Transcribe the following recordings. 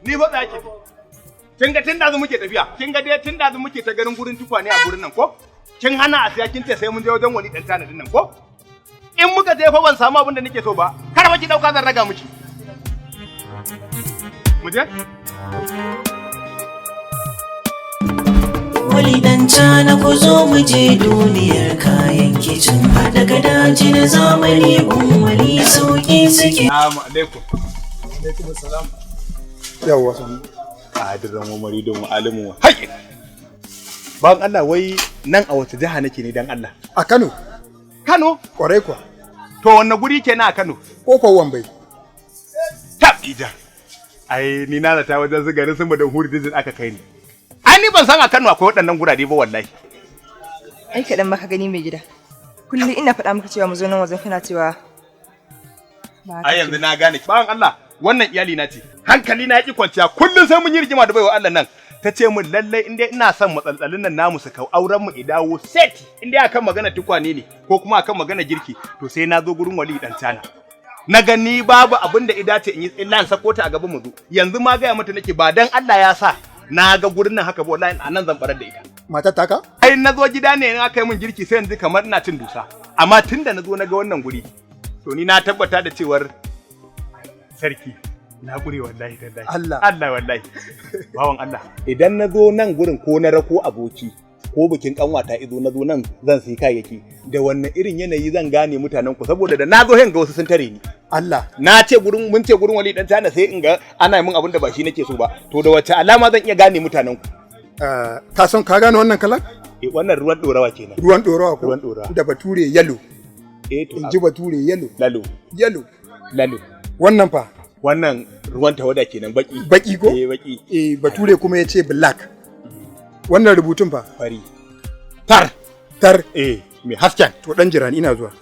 ni fa tsaki. Kin ga tun da muke tafiya, kin ga dai tun da muke ta ganin gurin tukwane a gurin nan ko? Kin hana a siya kin ce sai mun je wajen wali dan tanadin nan ko? In muka je fa ban samu abin da nake so ba, kar ba ki dauka zan raga miki. Mu je? Wali dan cana ku zo mu je duniyar kayan kicin haɗa gadaji na zamani wali sauki suke. Assalamu alaikum. Alaikum assalam. Yawwa sani. Adiran Umari don alimu. Hai. Ban Allah wai nan a wata jiha nake ne dan Allah. A Kano. Kano? Kwarai kuwa. To wanne guri kenan a Kano? Kofar Wambai. Tabija. Ai ni na zata wajen su garin sun da hurdin aka kai ni. Ai ni ban san a Kano akwai waɗannan gurare ba wallahi. Ai kaɗan maka gani mai gida. Kullum ina faɗa maka cewa mu zo nan wajen kana cewa. Ai yanzu na gane. Bawan Allah wannan iyali na ce. Hankali na yaki kwanciya kullum sai mun yi rigima da baiwa Allah nan. Ta ce mun lallai in dai ina son matsaltsalin nan namu su kau auren mu idawo set in dai akan magana tukwane ne ko kuma akan magana girki to sai na zo gurin wali dan tana. Na gani babu abin da ida ce in yi illa sako ta a gaban mu zo. Yanzu ma gaya mata nake ba dan Allah ya sa na ga gurin nan haka ba wallahi anan zan barar da ita. Matar taka? Ai na zo gida ne in aka yi min girki sai yanzu kamar ina cin dusa. Amma tunda na zo na ga wannan guri to ni na tabbata da cewar sarki na gure wallahi tallahi. Allah wallahi. Bawan Allah. Idan na zo nan gurin ko na rako aboki ko bikin kanwata izo na zo nan zan sai kayayyaki da wannan irin yanayi zan gane mutanen ku saboda da na zo hen ga wasu sun tare ni. Allah. Na ce gurin mun ce gurin wali dan tana sai in ga ana min abin da ba shi nake so ba. To da wace alama zan iya gane mutanen ku? Ka san ka gane wannan kalan? Wannan ruwan dorawa kenan. Ruwan dorawa ko? Ruwan dorawa. Da bature yellow. To in ji bature yellow. Lalo. Wannan fa? Wannan ruwan tawada kenan baki. Baki ko? Baki. Bature kuma ya ce black. Wannan rubutun fa? Fari. Tar. Me hasken. To dan jira ni ina zuwa.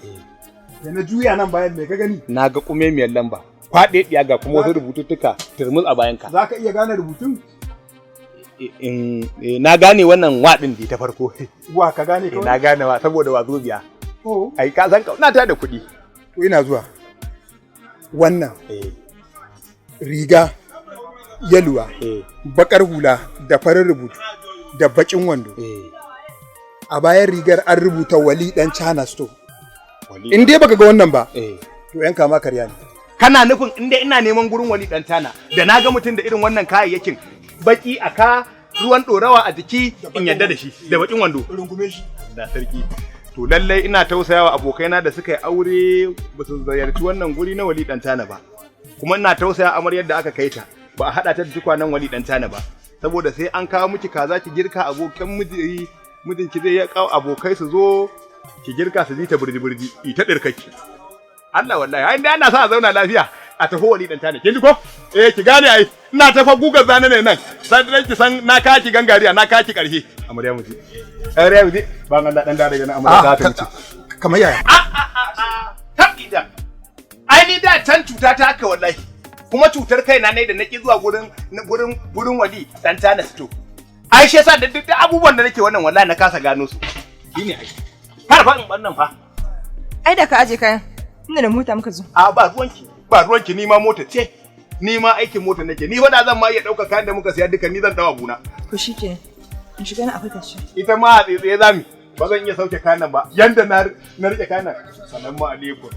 Da na juya nan bayan me ka gani? Na ga kume miyar lamba. Kwaɗe ɗiya ga kuma wasu rubututtuka turmus a bayan ka. Za ka iya gane rubutun? Na gane wannan waɗin da ta farko. Wa ka gane kawai? Na gane wa saboda wa zobiya. Oh. Ai ka san na ta da kuɗi. To ina zuwa. Wannan. Riga yaluwa. Bakar hula da farin rubutu da bakin wando. A bayan rigar an rubuta Wali dan Chana store. In dai baka ga wannan ba. To yan kama karya ne. Kana nufin in dai ina neman gurin Wali dan Chana da na ga mutum da irin wannan kayayyakin baki aka ruwan dorawa a jiki in yadda da shi da bakin wando. Rungume shi. Da sarki. To lallai ina tausayawa abokaina da suka yi aure ba su ziyarci wannan guri na Wali dan Chana ba. Kuma ina tausaya amaryar da aka kai ta ba a hada ta da tukwanen Wali dan Chana ba. Saboda sai an kawo miki kaza ki girka abokan mijinki zai ya kawo abokai su zo ki girka su ji ta burji ita dirkaki. Allah wallahi ai dai ana sa a zauna lafiya a tafi Wali dan Chana. Kin ji ko? Ki gane ai ina tafa gugar zane ne nan. Sai dai ki san na kaki gangariya na kaki karshe. Amarya mu ji. Amarya mu ji. Ba Allah dan da daga nan amarya ta ta. Kamar yaya? Tabida. Ai ni da can cuta ta haka wallahi. Kuma cutar kaina ne da naki zuwa gurin Wali dan Chana store. Ai shi yasa da duk abubuwan da nake wannan wallahi na kasa gano su. Shine ai. Har fa in bannan fa. Ai da ka aje kayan. Ina da mota muka zo. A ba ruwanki ni ma mota ce. Ni ma aikin mota nake. Ni fa da zan ma iya dauka kayan da muka siya duka ni zan dawo abuna. To shikenan. In shiga na akwai kashi. Ita ma a tsaye zami. Ba zan iya sauke kayan nan ba. Yanda na rike kayan nan. Assalamu alaikum.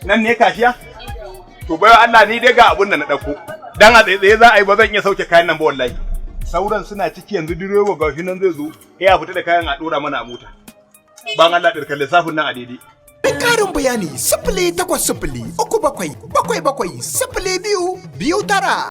Nan ne kashiya? To bayan Allah ni dai ga abun da na dauko. Dan a tsaye za a yi ba zan iya sauke kayan nan ba wallahi. Sauran suna ciki yanzu direba gashi nan zai zo. Ya fita da kayan a dora mana a mota. Ban Allah dirkan lissafin nan a daidai. Karin bayani 0800 37 77 02 29.